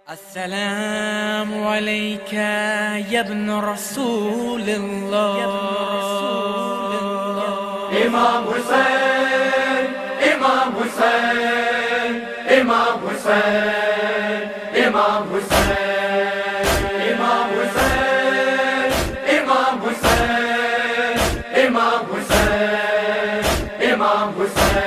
السلام عليك يا ابن رسول الله. إمام حسين إمام حسين إمام حسين إمام حسين إمام حسين إمام حسين إمام حسين إمام حسين.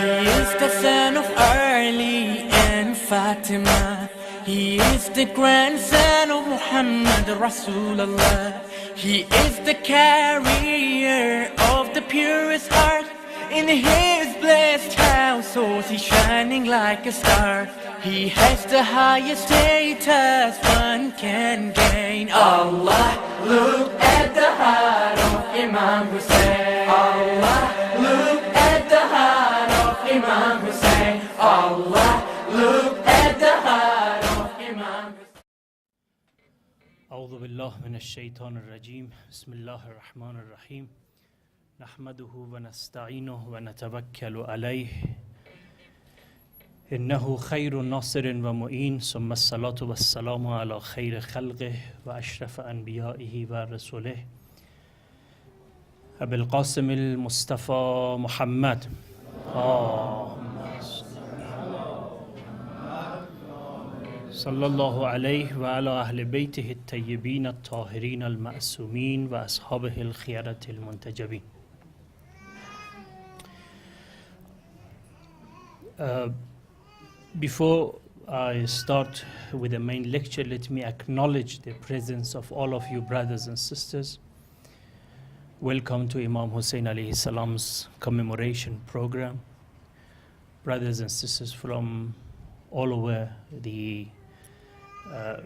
He is the son of Ali and Fatima. He is the grandson of Muhammad Rasulullah. He is the carrier of the purest heart. In his blessed house, so he's shining like a star. He has the highest status one can gain. Allah, look at the heart of Imam Hussein. Allah, look at the heart of Imam Hussein. Allah, look at the heart of Imam Hussein. أعوذ بالله من الشيطان الرجيم. بسم الله الرحمن الرحيم. نحمده ونستعينه ونتوكل عليه إنه خير ناصر ومعين. ثم الصلاة والسلام على خير خلقه وأشرف أنبيائه ورسوله أبي القاسم المصطفى محمد. صلى الله عليه وعلى أهل بيته الطيبين الطاهرين المعصومين وأصحابه الخيرة المنتجبين. Before I start with the main lecture, let me acknowledge the presence of all of you brothers and sisters. Welcome to Imam Hussein alayhi salam's commemoration program. Brothers and sisters from all over the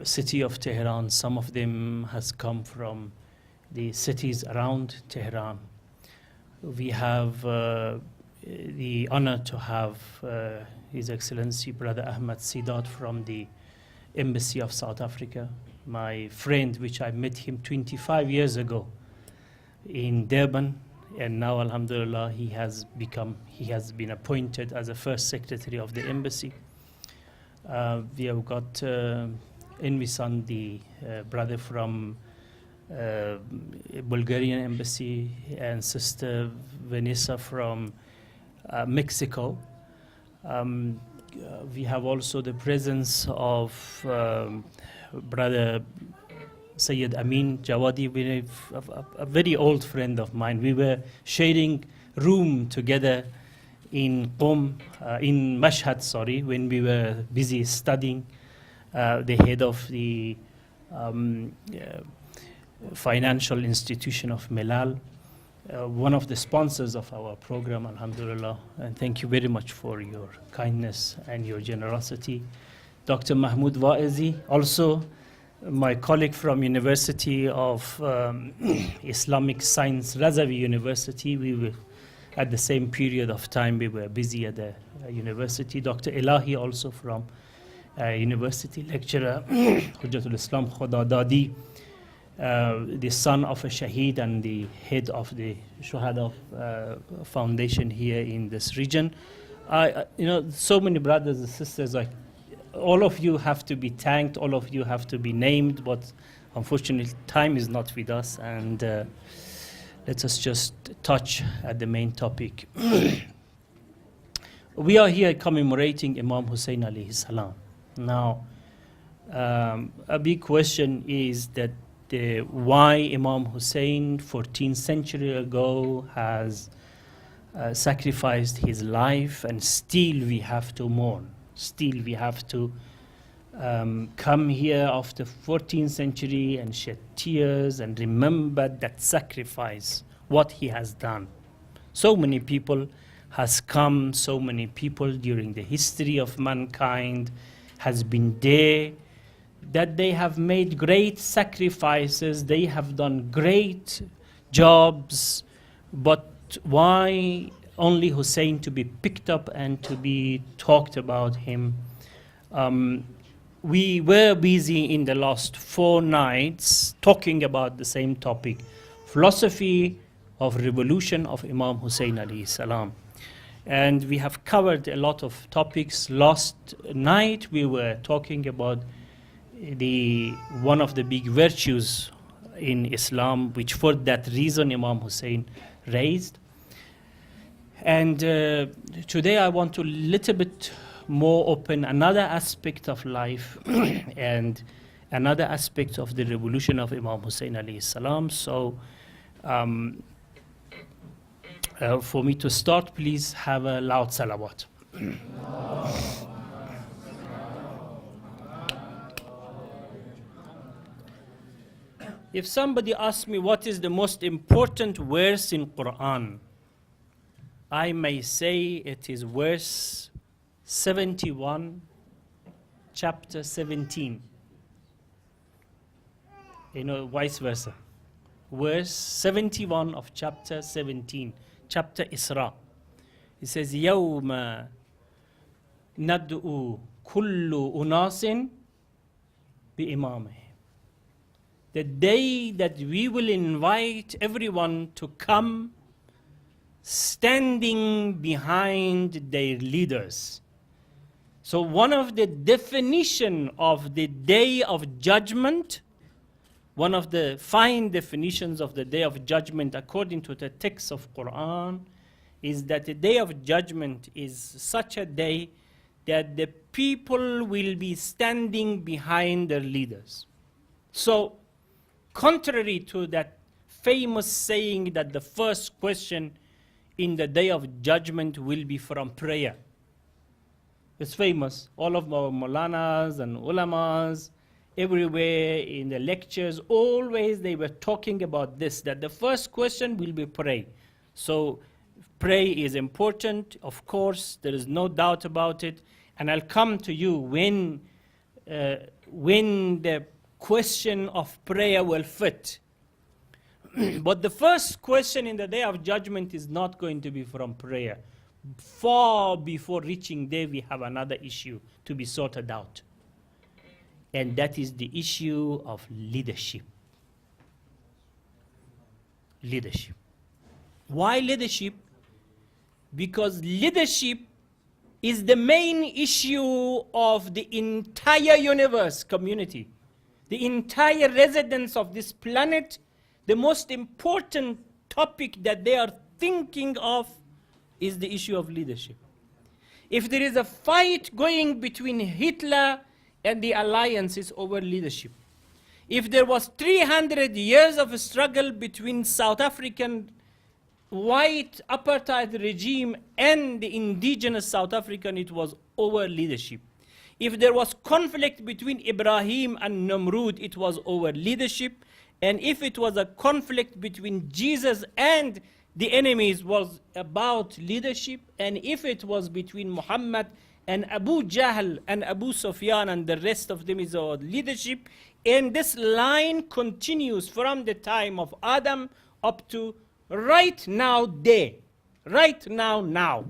city of Tehran. Some of them has come from the cities around Tehran. We have the honor to have His Excellency Brother Ahmad Sidat from the Embassy of South Africa, my friend, which I met him 25 years ago in Durban, and now Alhamdulillah he has been appointed as the first secretary of the embassy. We have got Envisan, the brother from Bulgarian embassy, and Sister Vanessa from Mexico. We have also the presence of Brother Seyed Amin Jawadi, a very old friend of mine. We were sharing room together in Qom, in Mashhad, sorry, when we were busy studying. The head of the financial institution of Melal, one of the sponsors of our program, Alhamdulillah, and thank you very much for your kindness and your generosity. Dr. Mahmoud Waizi, also my colleague from University of Islamic Science, Razavi University. We were at the same period of time, we were busy at the university. Dr. Elahi, also from university lecturer, Hujjatul Islam Khodadadi, the son of a Shaheed and the head of the Shuhada Foundation here in this region. So many brothers and sisters, like all of you have to be thanked, all of you have to be named, but unfortunately time is not with us, and let us just touch at the main topic. We are here commemorating Imam Hussein alayhi salam. Now, a big question is that why Imam Hussein 14th century ago has sacrificed his life, and still we have to mourn. Still we have to come here after 14th century and shed tears and remember that sacrifice, what he has done. So many people has come, so many people during the history of mankind has been there, that they have made great sacrifices, they have done great jobs, but why only Hussein to be picked up and to be talked about him? We were busy in the last 4 nights talking about the same topic, philosophy of revolution of Imam Hussein alayhi salam. And we have covered a lot of topics. Last night we were talking about one of the big virtues in Islam, which for that reason Imam Hussein raised. And today I want to little bit more open another aspect of life and another aspect of the revolution of Imam Hussein alayhi salam. So for me to start, please have a loud salawat. If somebody asks me what is the most important verse in Quran, I may say it is verse 71, chapter 17. You know, vice versa. Verse 71 of chapter 17, chapter Isra. It says, يَوْمَ نَدْعُ كُلُّ أُنَاسٍ بِإِمَامِهِ. The day that we will invite everyone to come standing behind their leaders. So one of the definition of the day of judgment, one of the fine definitions of the day of judgment according to the text of Quran, is that the day of judgment is such a day that the people will be standing behind their leaders. So contrary to that famous saying that the first question in the day of judgment will be from prayer. It's famous. All of our Maulanas and Ulamas, everywhere in the lectures, always they were talking about this, that the first question will be pray. So pray is important, of course, there is no doubt about it. And I'll come to you when the question of prayer will fit. But the first question in the day of judgment is not going to be from prayer. Far before reaching there, we have another issue to be sorted out. And that is the issue of leadership. Leadership. Why leadership? Because leadership is the main issue of the entire universe community. The entire residents of this planet, the most important topic that they are thinking of is the issue of leadership. If there is a fight going between Hitler and the alliances over leadership, if there was 300 years of a struggle between South African white apartheid regime and the indigenous South African, it was over leadership. If there was conflict between Ibrahim and Namrud, it was over leadership. And if it was a conflict between Jesus and the enemies, was about leadership. And if it was between Muhammad and Abu Jahl and Abu Sufyan and the rest of them, is about leadership. And this line continues from the time of Adam up to right now there. Right now.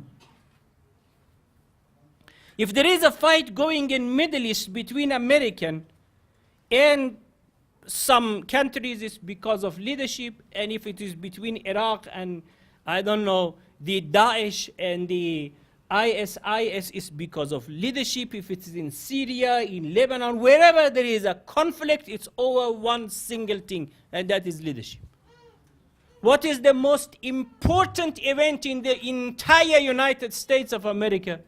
If there is a fight going in Middle East between American and some countries, it's because of leadership. And if it is between Iraq and, I don't know, the Daesh and the ISIS, is because of leadership. If it is in Syria, in Lebanon, wherever there is a conflict, it's over one single thing, and that is leadership. What is the most important event in the entire United States of America?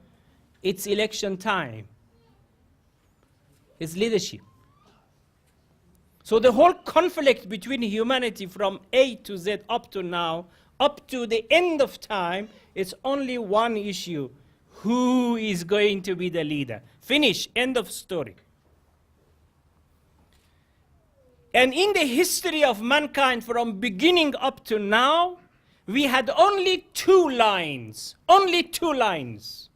It's election time. It's leadership. So the whole conflict between humanity from A to Z up to now, up to the end of time, it's only one issue. Who is going to be the leader? Finish. End of story. And in the history of mankind from beginning up to now, we had only two lines. Only two lines.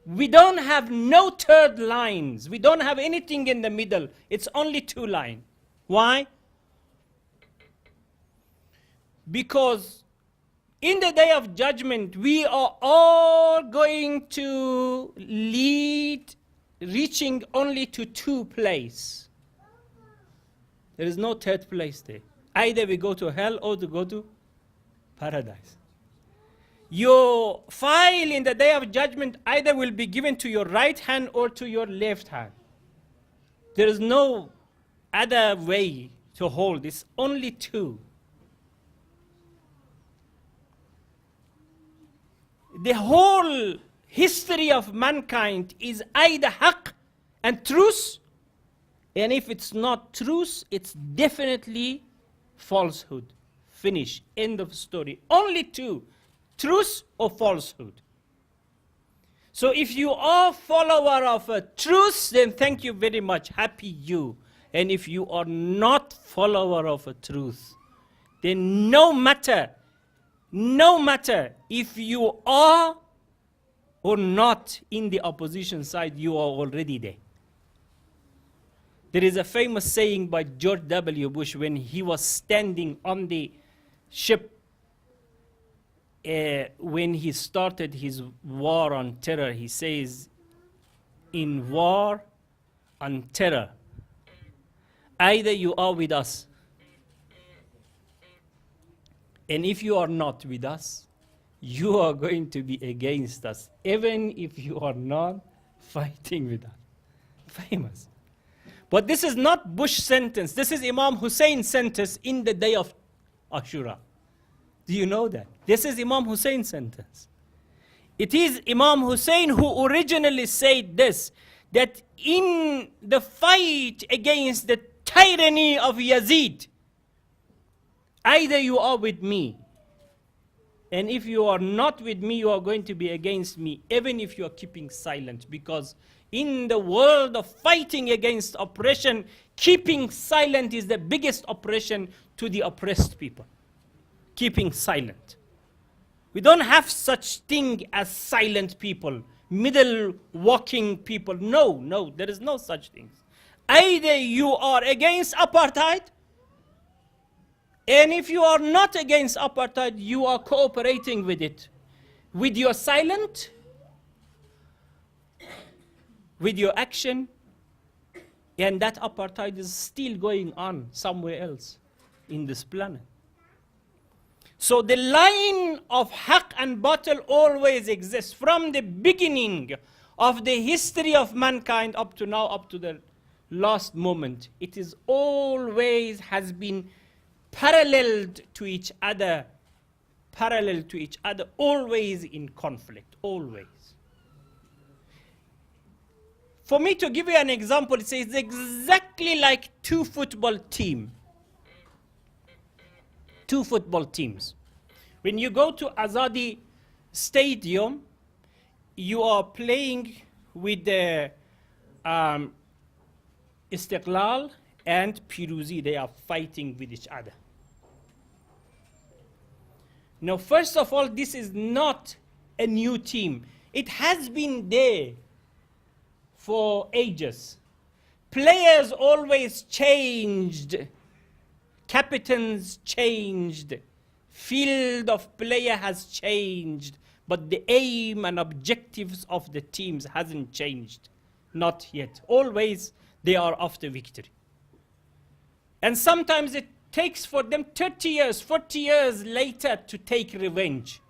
We don't have no third lines. We don't have anything in the middle. It's only two lines. Why? Because in the day of judgment, we are all going to lead, reaching only to two places. There is no third place there. Either we go to hell or to go to paradise. Your file in the day of judgment either will be given to your right hand or to your left hand. There is no other way to hold. It's only two. The whole history of mankind is either haqq and truth, and if it's not truth, it's definitely falsehood. Finish. End of story. Only two. Truth or falsehood. So if you are follower of a truth, then thank you very much. Happy you. And if you are not follower of a truth, then no matter if you are or not in the opposition side, you are already there. There is a famous saying by George W. Bush when he was standing on the ship when he started his war on terror. He says, in war on terror, either you are with us, and if you are not with us, you are going to be against us, even if you are not fighting with us. Famous. But this is not Bush sentence. This is Imam Hoseini's sentence in the day of Ashura. Do you know that? This is Imam Hoseini's sentence. It is Imam Hosein who originally said this, that in the fight against the tyranny of Yazid, either you are with me, and if you are not with me, you are going to be against me, even if you are keeping silent. Because in the world of fighting against oppression, keeping silent is the biggest oppression to the oppressed people. Keeping silent. We don't have such thing as silent people, middle walking people. No, there is no such thing. Either you are against apartheid, and if you are not against apartheid, you are cooperating with it. With your silent, with your action, and that apartheid is still going on somewhere else in this planet. So the line of haqq and batil always exists from the beginning of the history of mankind up to now, up to the last moment. It is always has been paralleled to each other, always in conflict, always. For me to give you an example, it says exactly like two football teams. When you go to Azadi Stadium, you are playing with the Istiqlal and Piruzi. They are fighting with each other. Now, first of all, this is not a new team. It has been there for ages. Players always changed. Captains changed. Field of player has changed. But the aim and objectives of the teams hasn't changed. Not yet. Always they are after victory. And sometimes it takes for them 30 years, 40 years later to take revenge.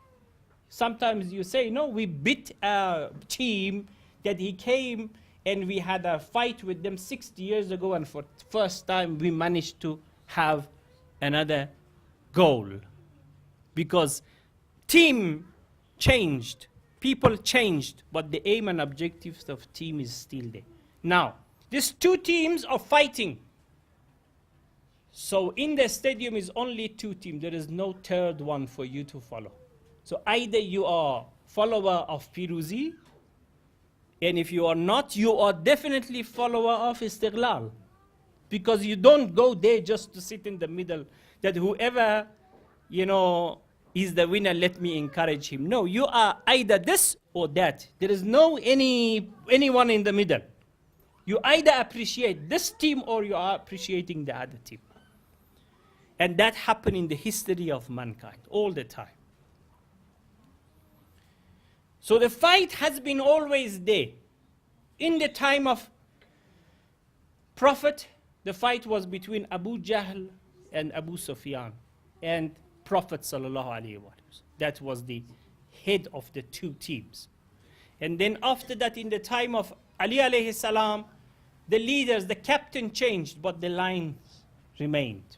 Sometimes you say, no, we beat a team that he came and we had a fight with them 60 years ago, and for the first time we managed to have another goal. Because team changed, people changed, but the aim and objectives of team is still there. Now, these two teams are fighting. So in the stadium is only two teams. There is no third one for you to follow. So either you are follower of Piruzi, and if you are not, you are definitely follower of Istiqlal. Because you don't go there just to sit in the middle, that whoever, is the winner, let me encourage him. No, you are either this or that. There is no anyone in the middle. You either appreciate this team or you are appreciating the other team. And that happened in the history of mankind all the time. So the fight has been always there. In the time of Prophet, the fight was between Abu Jahl and Abu Sufyan and Prophet sallallahu alaihi wasallam. That was the head of the two teams. And then after that, in the time of Ali alayhi salam, the leaders, the captain changed, but the lines remained.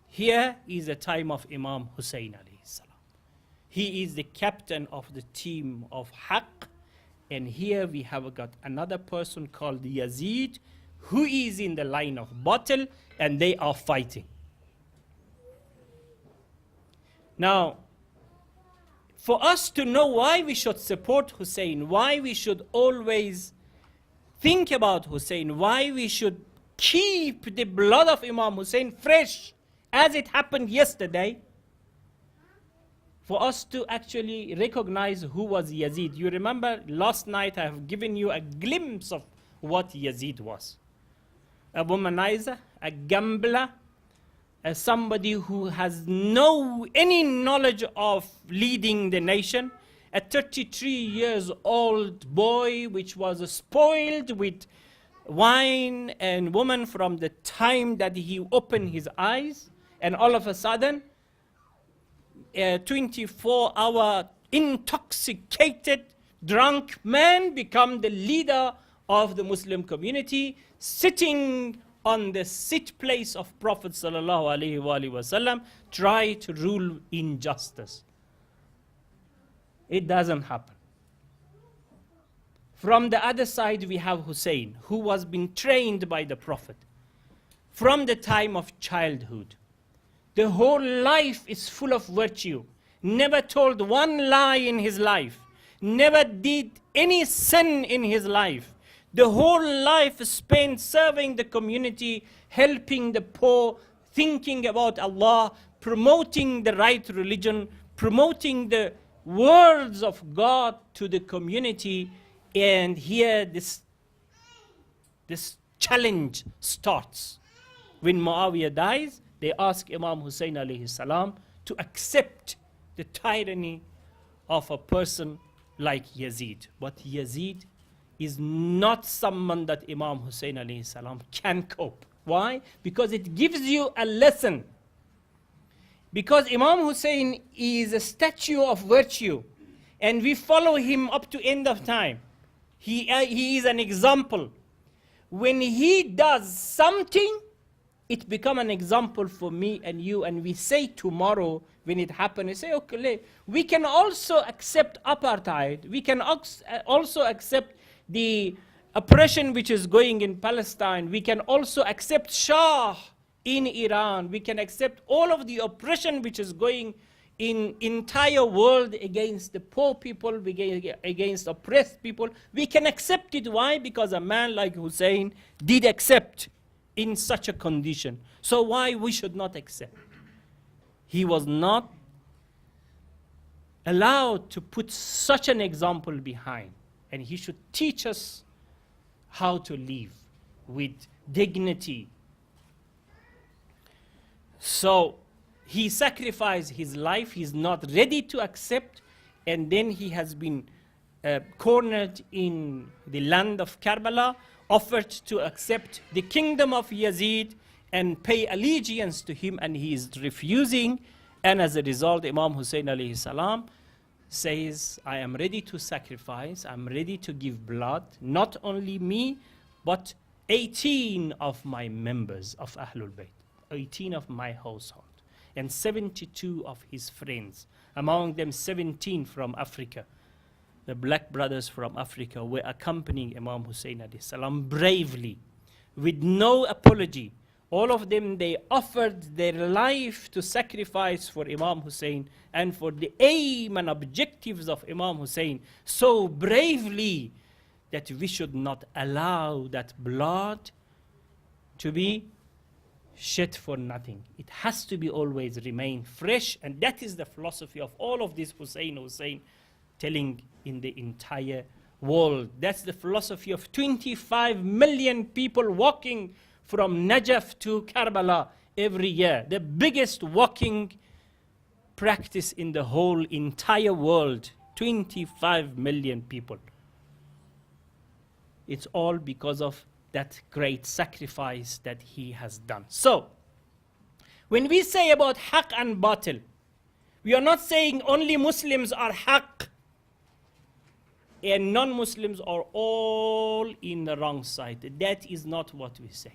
Here is the time of Imam Hussein alayhi salam. He is the captain of the team of Haqq. And here we have got another person called Yazid, who is in the line of battle, and they are fighting. Now, for us to know why we should support Hussein, why we should always think about Hussein, why we should keep the blood of Imam Hussein fresh as it happened yesterday, for us to actually recognize who was Yazid. You remember last night I have given you a glimpse of what Yazid was. A womanizer, a gambler, somebody who has no any knowledge of leading the nation, a 33 years old boy which was spoiled with wine and woman from the time that he opened his eyes, and all of a sudden a 24-hour intoxicated drunk man become the leader of the Muslim community, sitting on the sit place of Prophet sallallahu alaihi wasallam, try to rule injustice. It doesn't happen. From the other side we have Hussein, who was being trained by the Prophet from the time of childhood. The whole life is full of virtue. Never told one lie in his life. Never did any sin in his life. The whole life spent serving the community, helping the poor, thinking about Allah, promoting the right religion, promoting the words of God to the community. And here this challenge starts. When Muawiyah dies, they ask Imam Hussein alayhi salam to accept the tyranny of a person like Yazid. But Yazid is not someone that Imam Hussein alayhi salam can cope. Why? Because it gives you a lesson. Because Imam Hussein is a statue of virtue, and we follow him up to end of time. He is an example. When he does something, it becomes an example for me and you, and we say tomorrow when it happens, we say, okay, we can also accept apartheid, we can also accept the oppression which is going in Palestine, we can also accept Shah in Iran, we can accept all of the oppression which is going in entire world against the poor people, against oppressed people. We can accept it. Why? Because a man like Hussein did accept in such a condition. So why we should not accept? He was not allowed to put such an example behind, and he should teach us how to live with dignity. So he sacrificed his life. He's not ready to accept, and then he has been cornered in the land of Karbala, offered to accept the kingdom of Yazid and pay allegiance to him, and he is refusing. And as a result, Imam Hussein alayhi salam says, I am ready to sacrifice, I'm ready to give blood, not only me, but 18 of my members of Ahlul Bayt, 18 of my household, and 72 of his friends, among them 17 from Africa. The black brothers from Africa were accompanying Imam Hussein alayhi salam bravely, with no apology. All of them, they offered their life to sacrifice for Imam Hussein and for the aim and objectives of Imam Hussein so bravely that we should not allow that blood to be shed for nothing. It has to be always remain fresh, and that is the philosophy of all of this Hussein telling in the entire world. That's the philosophy of 25 million people walking from Najaf to Karbala every year. The biggest walking practice in the whole entire world. 25 million people. It's all because of that great sacrifice that he has done. So, when we say about haqq and batil, We are not saying only Muslims are haqq and non-Muslims are all in the wrong side. That is not what we say.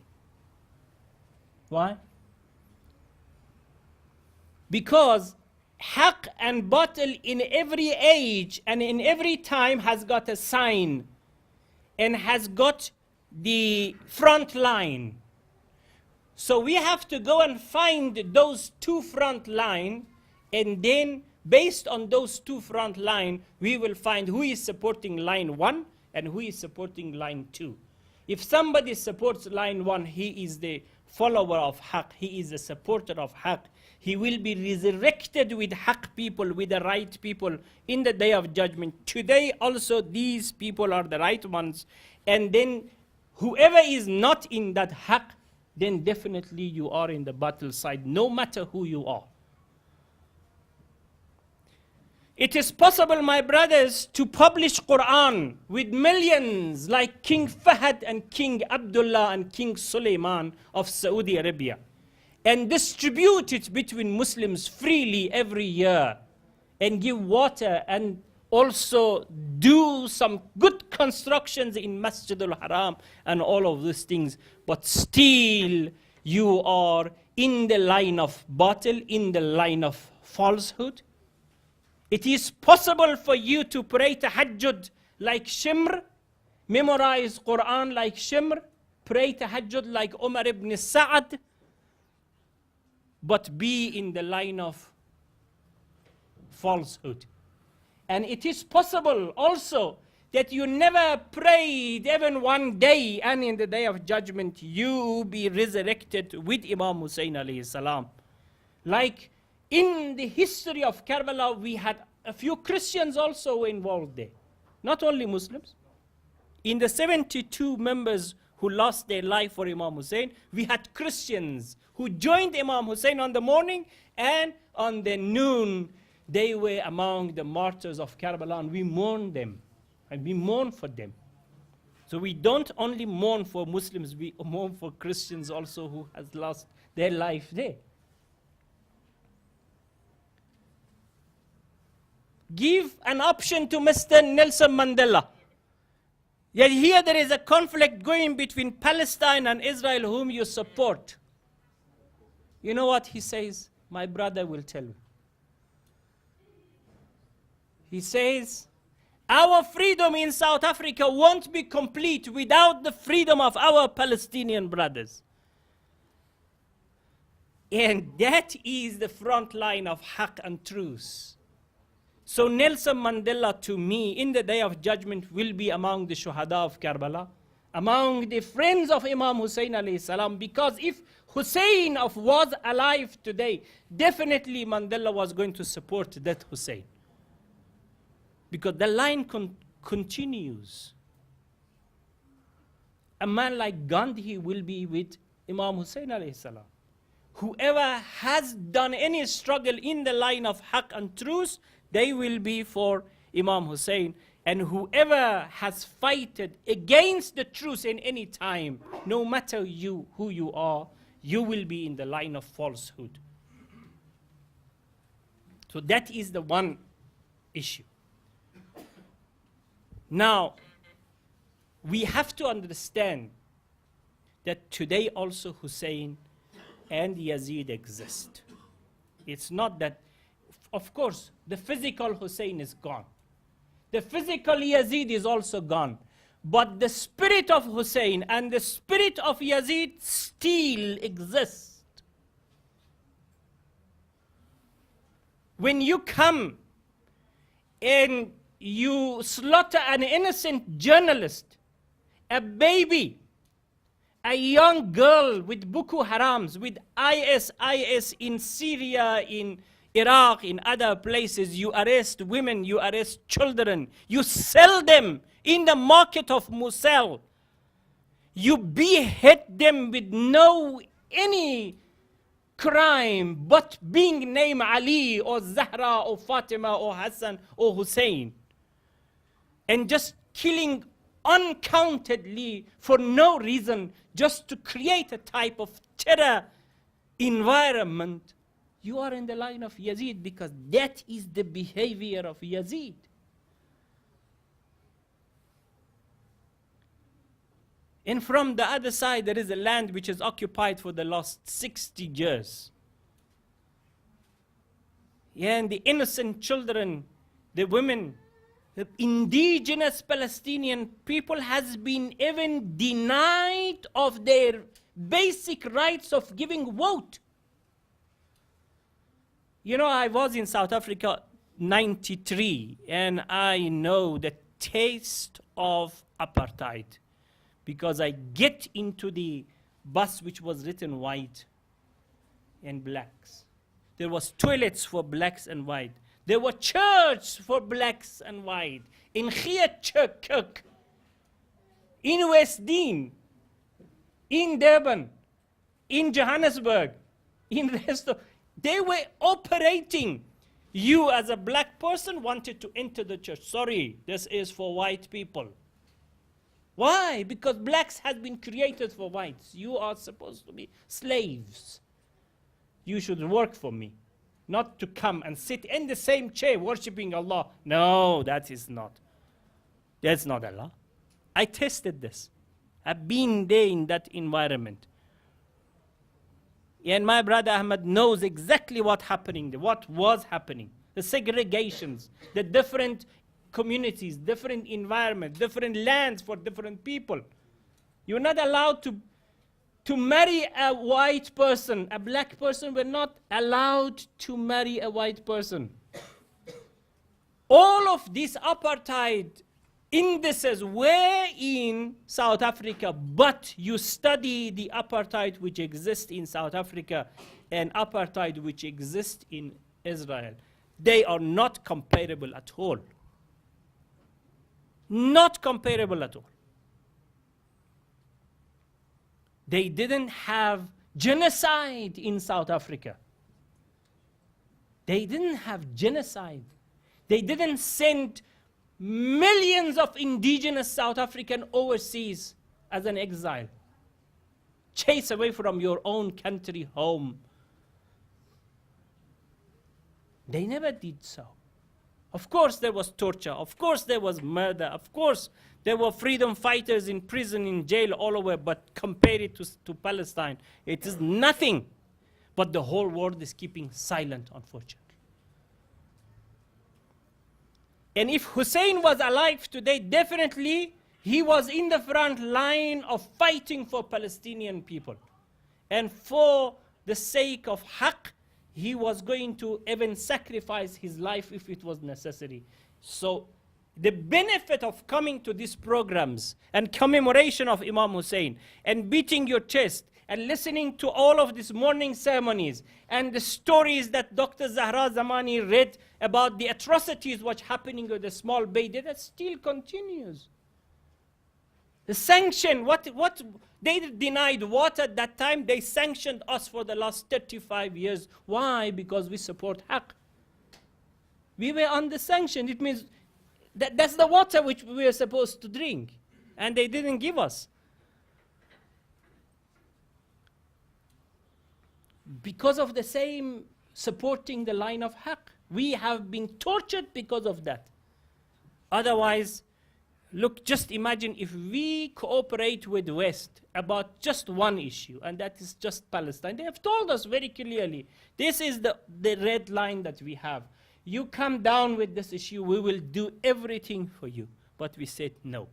Why? Because haqq and batil in every age and in every time has got a sign and has got the front line. So we have to go and find those two front line, and then based on those two front line, we will find who is supporting line 1 and who is supporting line 2. If somebody supports line 1, he is the follower of haqq, he is a supporter of haqq. He will be resurrected with haqq people, with the right people in the day of judgment. Today also these people are the right ones. And then whoever is not in that haqq, then definitely you are in the battle side, no matter who you are. It is possible, my brothers, to publish Quran with millions like King Fahd and King Abdullah and King Sulaiman of Saudi Arabia, and distribute it between Muslims freely every year, and give water, and also do some good constructions in Masjid al-Haram and all of these things. But still you are in the line of batil, in the line of falsehood. It is possible for you to pray tahajjud like Shimr, memorize Quran like Shimr, pray tahajjud like Umar ibn Sa'ad, but be in the line of falsehood. And it is possible also that you never prayed even one day, and in the day of judgment you be resurrected with Imam Hoseini alayhi salam. Like in the history of Karbala, we had a few Christians also involved there, not only Muslims. In the 72 members who lost their life for Imam Hussein, we had Christians who joined Imam Hussein on the morning, and on the noon they were among the martyrs of Karbala, and we mourn them, and we mourn for them. So we don't only mourn for Muslims, we mourn for Christians also who has lost their life there. Give an option to Mr. Nelson Mandela. Yet here there is a conflict going between Palestine and Israel, whom you support. You know what he says? My brother will tell you. He says, our freedom in South Africa won't be complete without the freedom of our Palestinian brothers. And that is the front line of haqq and truth. So Nelson Mandela, to me, in the day of judgment, will be among the shuhada of Karbala, among the friends of Imam Hussein alayhi salam, because if Hussein was alive today, definitely Mandela was going to support that Hussein. Because the line continues. A man like Gandhi will be with Imam Hussein alayhi salam. Whoever has done any struggle in the line of haqq and truth, they will be for Imam Hussein. And whoever has fighted against the truth in any time, no matter who you are, you will be in the line of falsehood. So that is the one issue. Now, we have to understand that today also Hussein and Yazid exist. It's not that, of course, the physical Hussein is gone. The physical Yazid is also gone. But the spirit of Hussein and the spirit of Yazid still exist. When you come and you slaughter an innocent journalist, a baby, a young girl with Boko Harams, with IS in Syria, in Iraq, in other places, you arrest women, you arrest children, you sell them in the market of Mosul. You behead them with no any crime but being named Ali or Zahra or Fatima or Hassan or Hussein, and just killing uncountedly for no reason, just to create a type of terror environment. you are in the line of Yazid, because that is the behavior of Yazid. And from the other side, there is a land which is occupied for the last 60 years. And the innocent children, the women, the indigenous Palestinian people has been even denied of their basic rights of giving vote. You know, I was in South Africa 93, and I know the taste of apartheid, because I get into the bus which was written white and blacks. There was toilets for blacks and white. There were churches for blacks and white. In Geertjekirk, in Westdene, in Durban, in Johannesburg, in the rest of, they were operating. You as a black person wanted to enter the church. Sorry, this is for white people. Why? Because blacks had been created for whites. You are supposed to be slaves. You should work for me, not to come and sit in the same chair worshipping Allah. No, that is not. That's not Allah. I tested this. I've been there in that environment. And my brother Ahmed knows exactly what was happening. The segregations, the different communities, different environments, different lands for different people. You're not allowed to marry a white person. A black person were not allowed to marry a white person. All of these apartheid indices were in South Africa, but you study the apartheid which exists in South Africa and apartheid which exists in Israel. They are not comparable at all. Not comparable at all. They didn't have genocide in South Africa. They didn't have genocide. They didn't send millions of indigenous South African overseas as an exile. Chase away from your own country home. They never did so. Of course there was torture. Of course there was murder. Of course there were freedom fighters in prison, in jail, all over. But compare it to Palestine, it is nothing. But the whole world is keeping silent, unfortunately. And if Hussein was alive today, definitely he was in the front line of fighting for Palestinian people. And for the sake of haqq, he was going to even sacrifice his life if it was necessary. So the benefit of coming to these programs and commemoration of Imam Hussein and beating your chest and listening to all of these morning ceremonies and the stories that Dr. Zahra Zamani read about the atrocities what's happening with the small baby, that still continues. The sanction, what they denied water at that time, they sanctioned us for the last 35 years. Why? Because we support haqq. We were under sanction. It means that's the water which we were supposed to drink, and they didn't give us. Because of the same supporting the line of haqq. We have been tortured because of that. Otherwise, look, just imagine if we cooperate with the West about just one issue, and that is just Palestine. They have told us very clearly, this is the red line that we have. You come down with this issue, we will do everything for you. But we said no.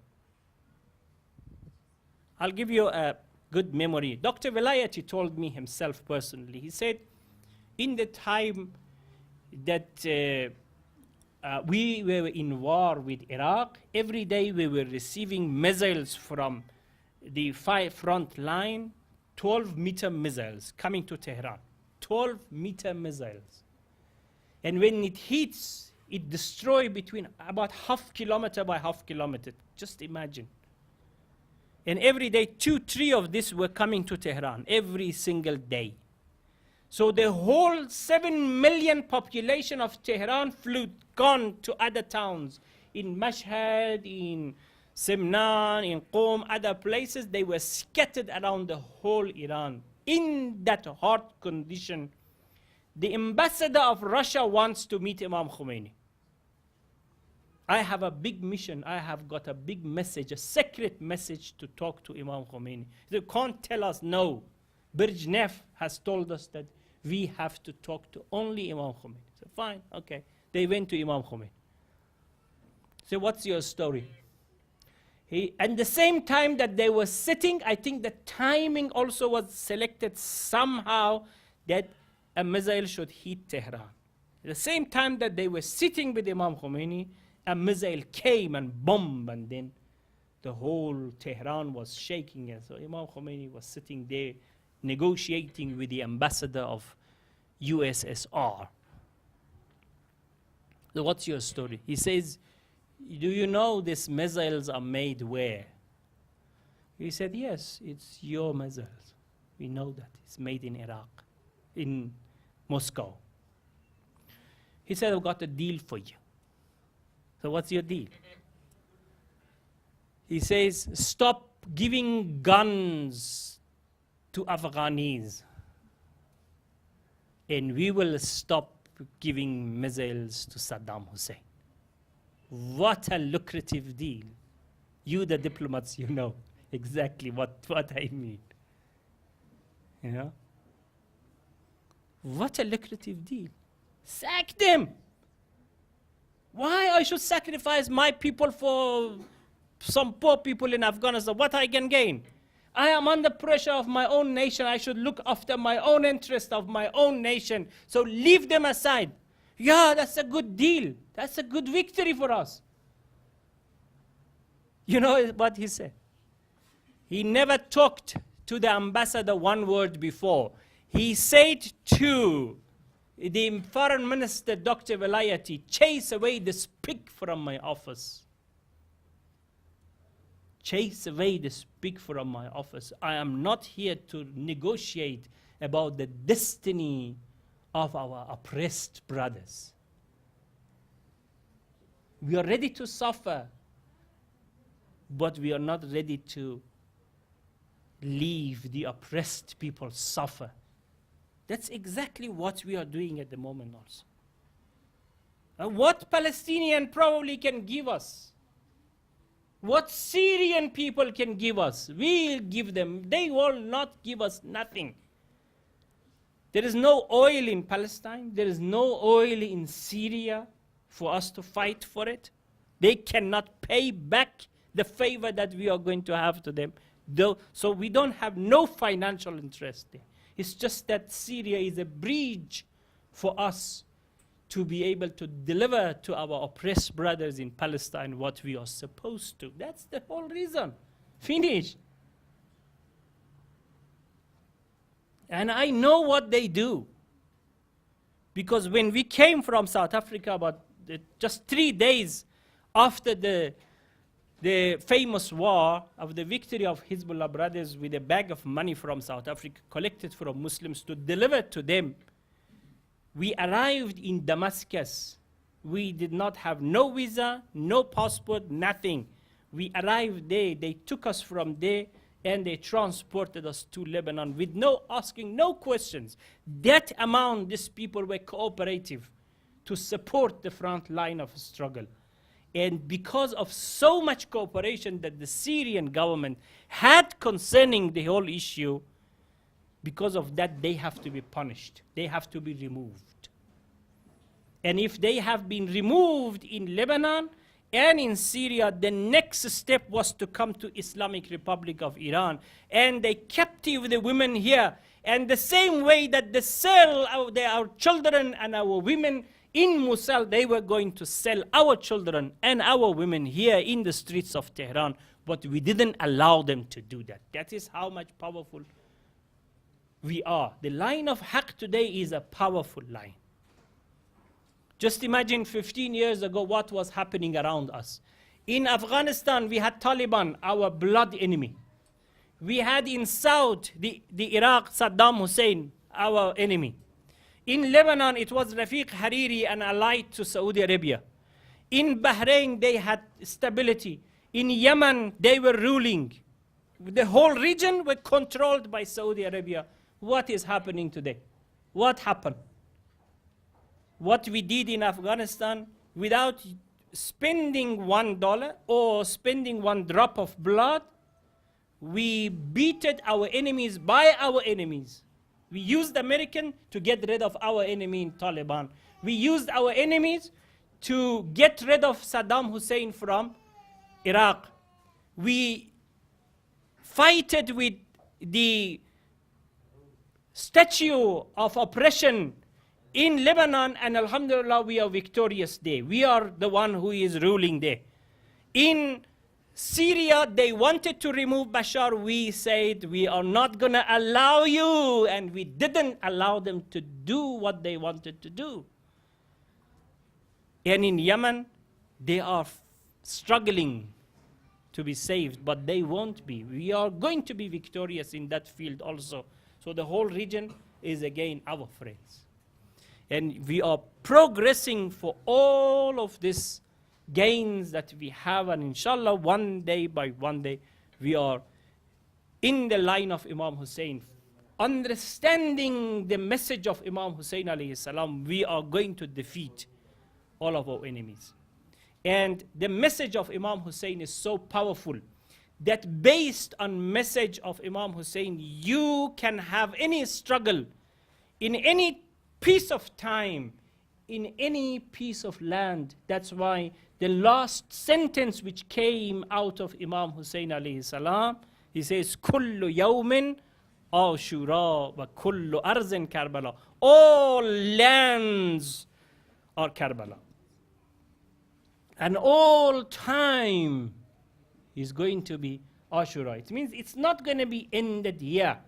I'll give you a good memory. Dr. Velayati told me himself personally. He said, in the time that we were in war with Iraq, every day we were receiving missiles from the front line, 12-meter missiles coming to Tehran. 12-meter missiles. And when it hits, it destroys between about half kilometer by half kilometer. Just imagine. And every day, 2-3 of these were coming to Tehran, every single day. So the whole 7 million population of Tehran gone to other towns. In Mashhad, in Semnan, in Qom, other places, they were scattered around the whole Iran. In that hard condition, The ambassador of Russia wants to meet Imam Khomeini. I have a big mission. I have got a big message, a secret message to talk to Imam Khomeini. They can't tell us no. Brezhnev has told us that we have to talk to only Imam Khomeini. So fine, okay. They went to Imam Khomeini. So what's your story? And the same time that they were sitting, I think the timing also was selected somehow that a missile should hit Tehran. At the same time that they were sitting with Imam Khomeini, a missile came and bombed, and then the whole Tehran was shaking. And so Imam Khomeini was sitting there negotiating with the ambassador of USSR. So what's your story? He says, do you know these missiles are made where? He said, yes, it's your missiles. We know that. It's made in Iraq, in Moscow. He said, I've got a deal for you. So what's your deal? He says, stop giving guns to Afghanis, and we will stop giving missiles to Saddam Hussein. What a lucrative deal. You, the diplomats, you know exactly what I mean. You know? What a lucrative deal. Sack them. Why I should sacrifice my people for some poor people in Afghanistan? What I can gain? I am under pressure of my own nation. I should look after my own interest of my own nation. So leave them aside. Yeah, that's a good deal. That's a good victory for us. You know what he said? He never talked to the ambassador one word before. He said to the foreign minister, Dr. Velayati, chase away the speak from my office. Chase away the speak from my office. I am not here to negotiate about the destiny of our oppressed brothers. We are ready to suffer, but we are not ready to leave the oppressed people suffer. That's exactly what we are doing at the moment also. And what Palestinian probably can give us, what Syrian people can give us, we'll give them. They will not give us nothing. There is no oil in Palestine. There is no oil in Syria for us to fight for it. They cannot pay back the favor that we are going to have to them. So we don't have no financial interest there. It's just that Syria is a bridge for us to be able to deliver to our oppressed brothers in Palestine what we are supposed to. That's the whole reason. Finish. And I know what they do. Because when we came from South Africa, about just 3 days after the famous war of the victory of Hezbollah brothers with a bag of money from South Africa collected from Muslims to deliver to them, we arrived in Damascus. We did not have no visa, no passport, nothing. We arrived there. They took us from there and they transported us to Lebanon with no asking, no questions. That amount, these people were cooperative to support the front line of struggle. And because of so much cooperation that the Syrian government had concerning the whole issue, because of that, they have to be punished. They have to be removed. And if they have been removed in Lebanon and in Syria, the next step was to come to Islamic Republic of Iran. And they captive the women here. And the same way that they sell our children and our women in Mosul, they were going to sell our children and our women here in the streets of Tehran. But we didn't allow them to do that. That is how much powerful we are. The line of Haqq today is a powerful line. Just imagine 15 years ago what was happening around us. In Afghanistan, we had Taliban, our blood enemy. We had in South, the Iraq, Saddam Hussein, our enemy. In Lebanon, it was Rafiq Hariri, an ally to Saudi Arabia. In Bahrain, they had stability. In Yemen, they were ruling. The whole region were controlled by Saudi Arabia. What is happening today? What happened? what we did in Afghanistan without spending $1 or spending one drop of blood. We beated our enemies by our enemies. We used American to get rid of our enemy in Taliban. We used our enemies to get rid of Saddam Hussein from Iraq. We fighted with the statue of oppression in Lebanon, and alhamdulillah, we are victorious there. We are the one who is ruling there. In Syria, they wanted to remove Bashar. We said, we are not going to allow you, and we didn't allow them to do what they wanted to do. And in Yemen, they are struggling to be saved, but they won't be. We are going to be victorious in that field also. So the whole region is again our friends. And we are progressing for all of these gains that we have, and inshallah, one day by one day, we are in the line of Imam Hussein. Understanding the message of Imam Hussein alayhi salam, we are going to defeat all of our enemies. And the message of Imam Hussein is so powerful that based on message of Imam Hussein, you can have any struggle in any piece of time, in any piece of land. That's why the last sentence which came out of Imam Hussein alayhi salam, he says, Kullu yawmin Ashura wa kullu arzin Karbala. All lands are Karbala. And all time is going to be Ashura. It means it's not going to be ended here.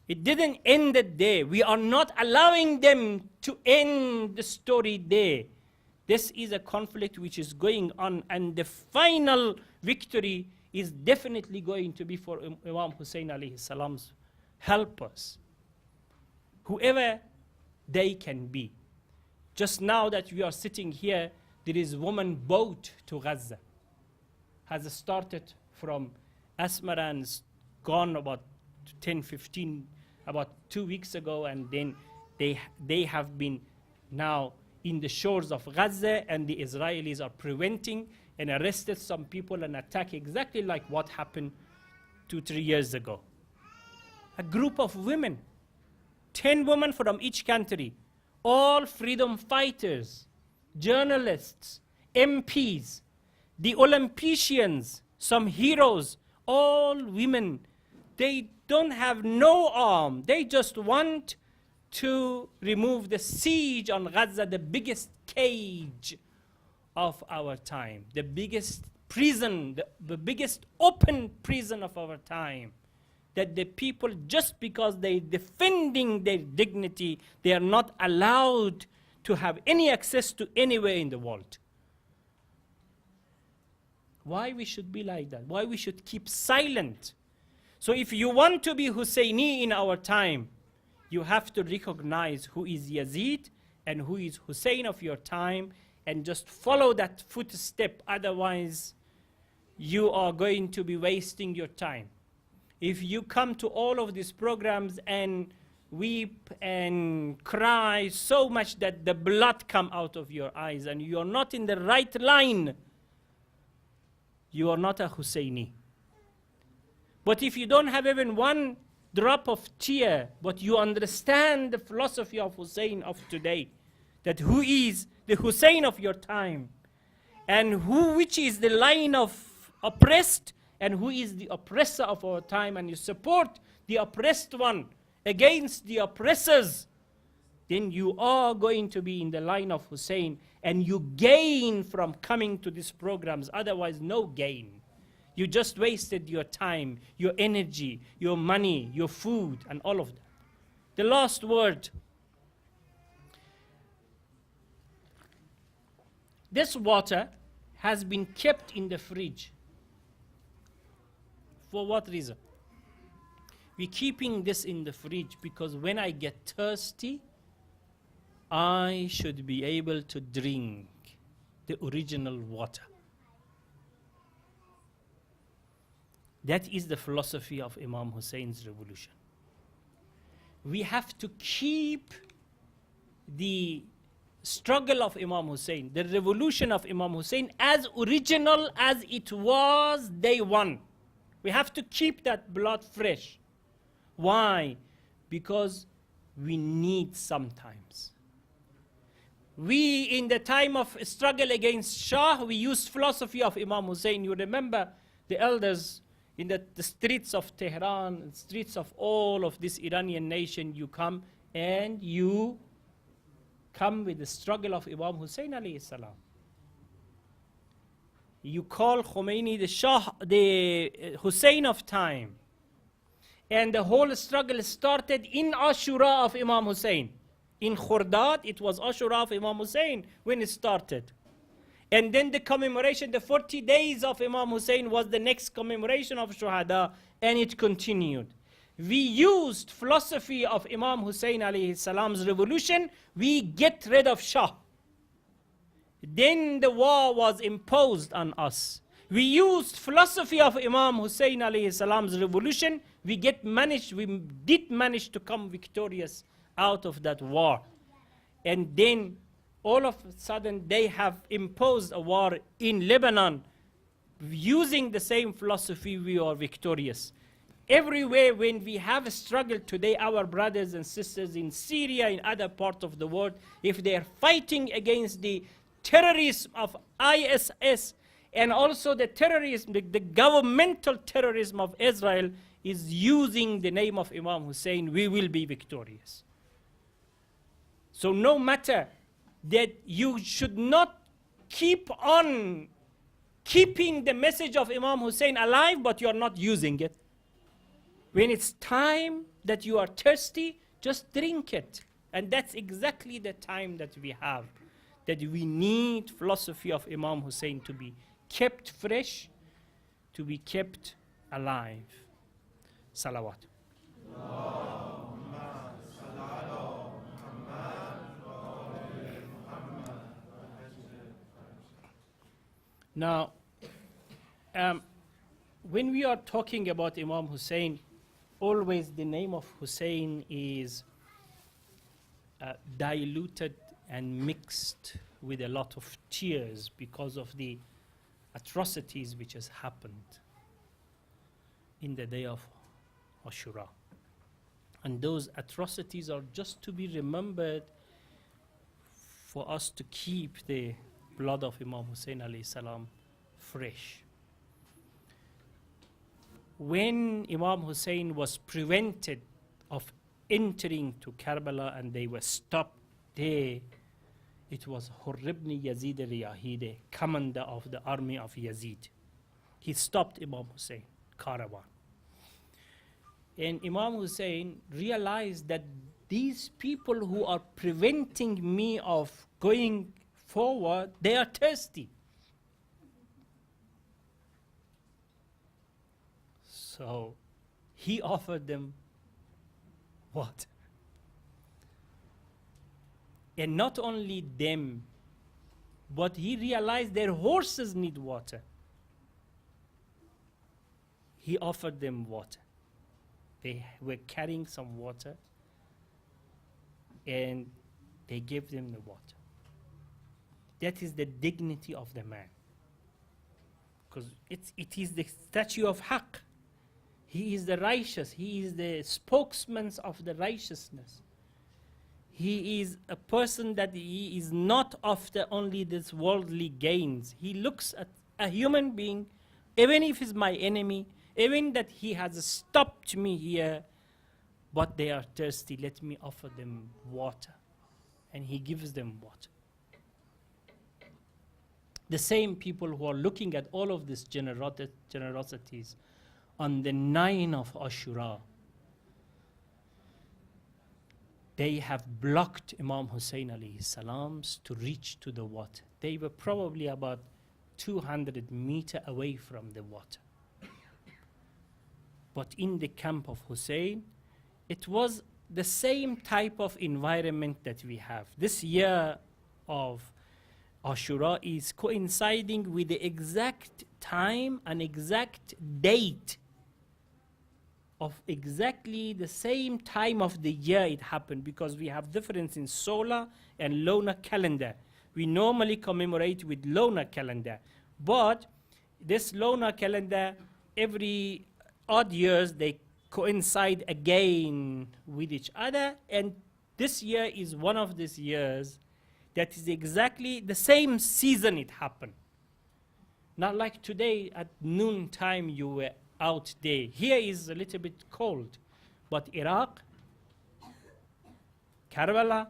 It didn't end it there. We are not allowing them to end the story there. This is a conflict which is going on, and the final victory is definitely going to be for Imam Hussein alayhi salam's helpers, whoever they can be. Just now that we are sitting here, there is a woman boat to Gaza. Has started from Asmara and gone about 10, 15, about 2 weeks ago, and then they have been now in the shores of Gaza, and the Israelis are preventing and arrested some people and attack exactly like what happened 2-3 years ago. A group of women, 10 women from each country, all freedom fighters, journalists, MPs, the Olympians, some heroes, all women. They don't have no arm. They just want to remove the siege on Gaza, the biggest cage of our time, the biggest prison, the biggest open prison of our time. That the people, just because they're defending their dignity, they are not allowed to have any access to anywhere in the world. Why we should be like that? Why we should keep silent? So if you want to be Hoseini in our time, you have to recognize who is Yazid and who is Hussein of your time, and just follow that footstep. Otherwise, you are going to be wasting your time. If you come to all of these programs and weep and cry so much that the blood come out of your eyes and you are not in the right line, you are not a Hoseini. But if you don't have even one drop of tear, but you understand the philosophy of Hussein of today, that who is the Hussein of your time, and which is the line of oppressed, and who is the oppressor of our time, and you support the oppressed one against the oppressors, then you are going to be in the line of Hussein, and you gain from coming to these programs. Otherwise, no gain. You just wasted your time, your energy, your money, your food, and all of that. The last word. This water has been kept in the fridge. For what reason? We're keeping this in the fridge because when I get thirsty, I should be able to drink the original water. That is the philosophy of Imam Hussein's revolution. We have to keep the struggle of Imam Hussein, the revolution of Imam Hussein, as original as it was day one. We have to keep that blood fresh. Why? Because we need sometimes. We, in the time of struggle against Shah, we used philosophy of Imam Hussein. You remember the elders in the streets of Tehran, streets of all of this Iranian nation, you come and you come with the struggle of Imam Hussein alayhi salam. You call Khomeini the Shah, the Hussein of time. And the whole struggle started in Ashura of Imam Hussein. In Khordad, it was Ashura of Imam Hussein when it started. And then the commemoration, the 40 days of Imam Hussein was the next commemoration of Shuhada, and it continued. We used philosophy of Imam Hussein alayhi salam's revolution, we get rid of Shah. Then the war was imposed on us. We used philosophy of Imam Hussein alayhi salam's revolution, we did manage to come victorious out of that war. And then all of a sudden they have imposed a war in Lebanon. Using the same philosophy, we are victorious. Everywhere when we have a struggle today, our brothers and sisters in Syria, in other parts of the world, if they are fighting against the terrorism of ISS and also the terrorism, the governmental terrorism of Israel is using the name of Imam Hussein, we will be victorious. So no matter that, you should not keep on keeping the message of Imam Hussein alive, but you are not using it. When it's time that you are thirsty, just drink it. And that's exactly the time that we have, that we need philosophy of Imam Hussein to be kept fresh, to be kept alive. Salawat. Now, when we are talking about Imam Hussein, always the name of Hussein is diluted and mixed with a lot of tears because of the atrocities which has happened in the day of Ashura. And those atrocities are just to be remembered for us to keep the blood of Imam Hussein alayhi salam fresh. When Imam Hussein was prevented of entering to Karbala and they were stopped there, it was Hurr ibn Yazid al-Riyahi, the commander of the army of Yazid. He stopped Imam Hussein caravan. And Imam Hussein realized that these people who are preventing me of going forward, they are thirsty. So he offered them water. And not only them, but he realized their horses need water. He offered them water. They were carrying some water, and they gave them the water. That is the dignity of the man. Because it is the statue of Haqq. He is the righteous. He is the spokesman of the righteousness. He is a person that he is not after only this worldly gains. He looks at a human being, even if he's my enemy, even that he has stopped me here, but they are thirsty, let me offer them water. And he gives them water. The same people who are looking at all of these generosities on the 9th of Ashura, they have blocked Imam Hussein alayhi salams to reach to the water. They were probably about 200 meters away from the water. But in the camp of Hussein, it was the same type of environment that we have. This year of Ashura is coinciding with the exact time and exact date of exactly the same time of the year it happened, because we have difference in solar and lunar calendar. We normally commemorate with lunar calendar, but this lunar calendar, every odd years, they coincide again with each other, and this year is one of these years that is exactly the same season it happened. Not like today at noon time you were out there. Here is a little bit cold, but Iraq, Karbala,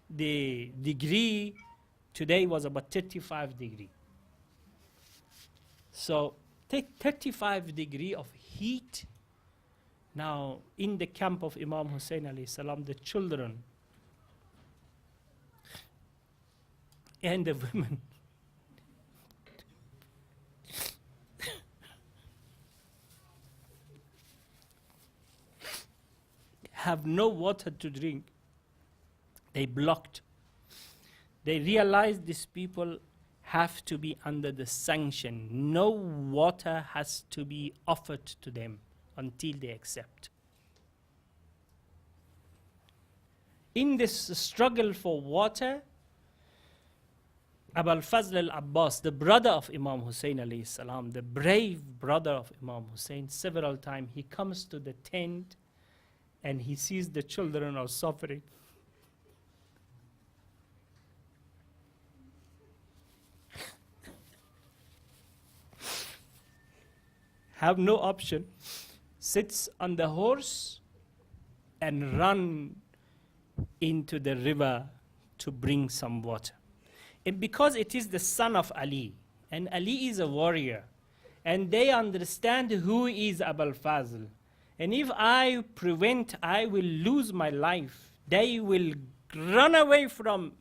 the degree today was about 35 degree. So take 35 degree of heat. Now in the camp of Imam Hussein alayhi salam, the children and the women have no water to drink. They blocked. They realized these people have to be under the sanction. No water has to be offered to them until they accept. In this struggle for water, Abul Fazl al-Abbas, the brother of Imam Hussein alayhi salam, the brave brother of Imam Hussein, several times he comes to the tent and he sees the children are suffering. Have no option, sits on the horse and run into the river to bring some water. And because it is the son of Ali, and Ali is a warrior, and they understand who is Abul Fazl, and if I prevent, I will lose my life. They will run away from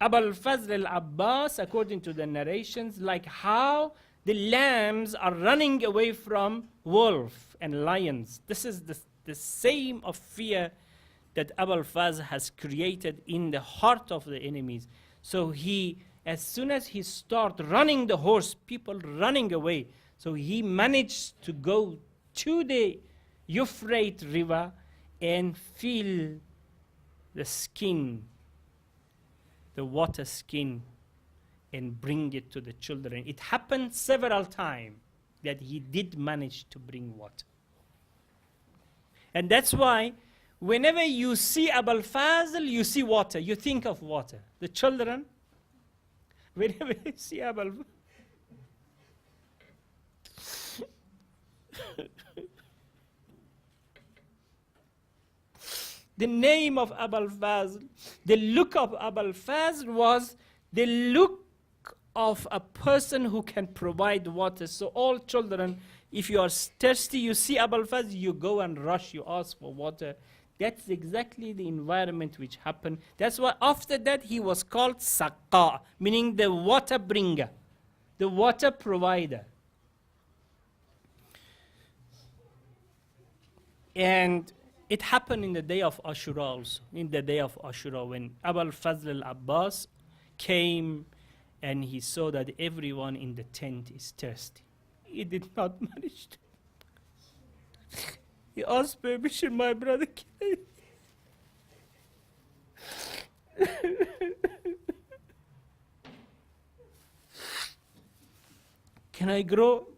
Abul Fazl al-Abbas, according to the narrations, like how the lambs are running away from wolf and lions. This is the same of fear that Abul Fazl has created in the heart of the enemies. So he, as soon as he started running the horse, people running away. So he managed to go to the Euphrates River and fill the skin, the water skin, and bring it to the children. It happened several times that he did manage to bring water. And that's why whenever you see Abul Fazl, you see water. You think of water. The children, whenever you see Abul the name of Abul Fazl, the look of Abul Fazl was the look of a person who can provide water. So all children, if you are thirsty, you see Abul Fazl, you go and rush, you ask for water. That's exactly the environment which happened. That's why after that he was called Saqqa, meaning the water bringer, the water provider. And it happened in the day of Ashura also. In the day of Ashura, when Abul Fazl al-Abbas came and he saw that everyone in the tent is thirsty. He did not manage to. He asked permission, my brother, can I grow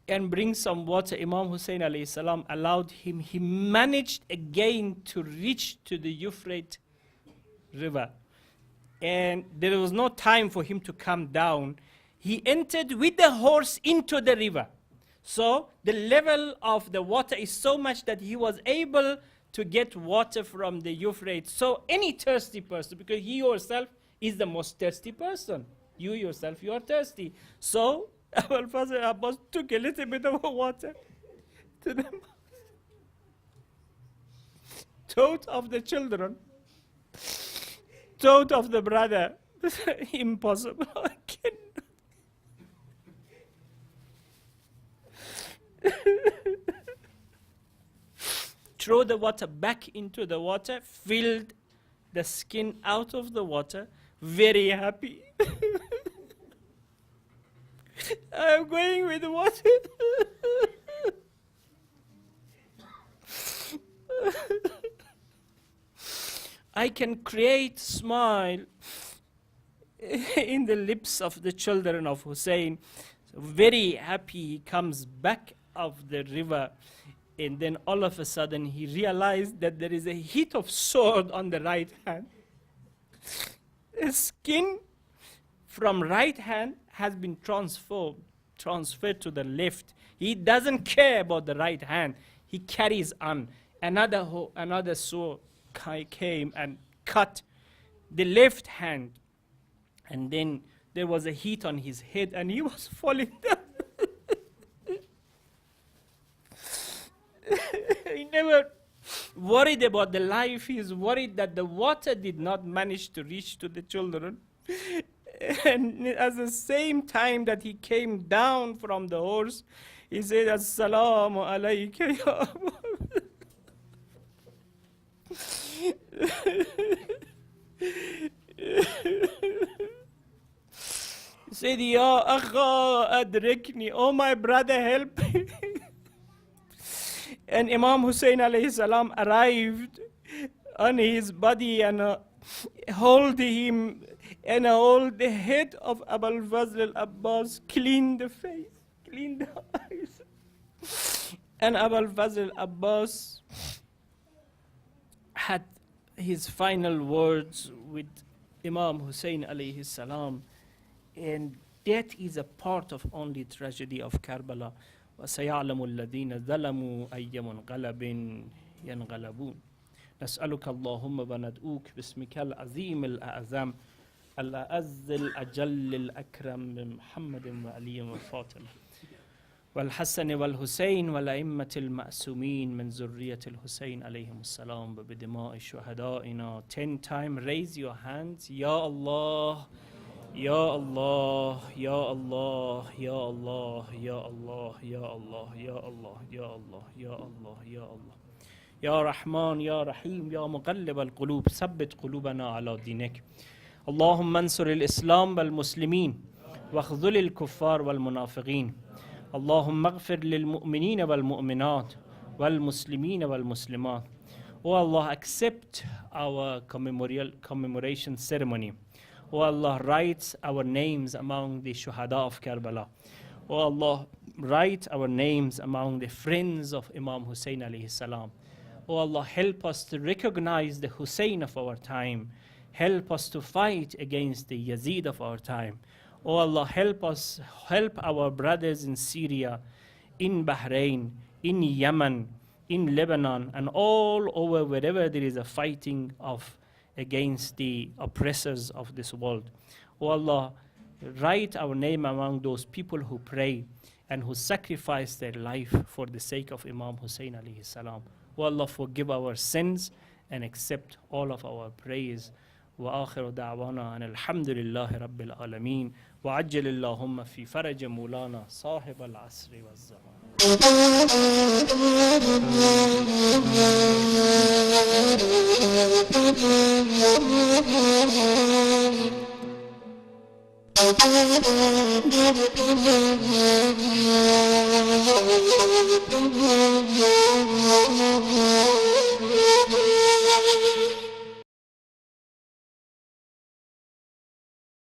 and bring some water? Imam Hussein alayhi salam allowed him. He managed again to reach to the Euphrates River. And there was no time for him to come down. He entered with the horse into the river. So the level of the water is so much that he was able to get water from the Euphrates. So any thirsty person, because he yourself is the most thirsty person. You yourself, you are thirsty. So Abul Fazl Abbas took a little bit of water to the throat of the children, throat of the brother. Impossible. I cannot. Throw the water back into the water, filled the skin out of the water, very happy. I'm going with water. I can create smile in the lips of the children of Hussein. So very happy, he comes back of the river, and then all of a sudden he realized that there is a hit of sword on the right hand. The skin from right hand has been transferred to the left. He doesn't care about the right hand. He carries on. Another sword came and cut the left hand. And then there was a hit on his head and he was falling down. He never worried about the life. He is worried that the water did not manage to reach to the children. And at the same time that he came down from the horse, he said, Assalamu alayka ya Abu. He said, Ya akha adrikni, oh my brother, help me. And Imam Hussein alayhi salam arrived on his body and hold him and hold the head of Abul Fazl al-Abbas, clean the face, clean the eyes. And Abul Fazl al-Abbas had his final words with Imam Hussein alayhi salam, and that is a part of only tragedy of Karbala. وَسَيَعْلَمُ الَّذِينَ ظَلَمُوا أَيَّ مُنْقَلَبٍ يَنْقَلَبُونَ نسألك اللهم وندعوك باسمك العظيم الأعظم الأعز الأجل الأكرم محمد وعلي وفاطمة والحسن والحسين والأئمة المأسومين من ذرية الحسين عليهم السلام وبدماء شهدائنا. 10 times raise your hands. Ya Allah, Ya Allah, Ya Allah, Ya Allah, Ya Allah, Ya Allah, Ya Allah, Ya Allah, Ya Allah, Ya Allah. يا رحمن يا رحيم يا مقلب القلوب ثبت قلوبنا على دينك. اللهم انصر الإسلام والمسلمين واخذل الكفار والمنافقين. اللهم اغفر للمؤمنين والمؤمنات والمسلمين والمسلمات. Oh Allah, accept our commemoration ceremony. Oh Allah, write our names among the shuhada of Karbala. Oh Allah, write our names among the friends of Imam Hussein alayhi salam. Oh Allah, help us to recognize the Hussein of our time. Help us to fight against the Yazid of our time. Oh Allah, help us, help our brothers in Syria, in Bahrain, in Yemen, in Lebanon, and all over wherever there is a fighting of against the oppressors of this world. Oh Allah, write our name among those people who pray and who sacrifice their life for the sake of Imam Hussein alayhi salam. Oh Allah, forgive our sins and accept all of our praise. وآخر دعوانا أن الحمد لله رب العالمين وعجل اللهم في فرج مولانا صاحب العصر والزمان.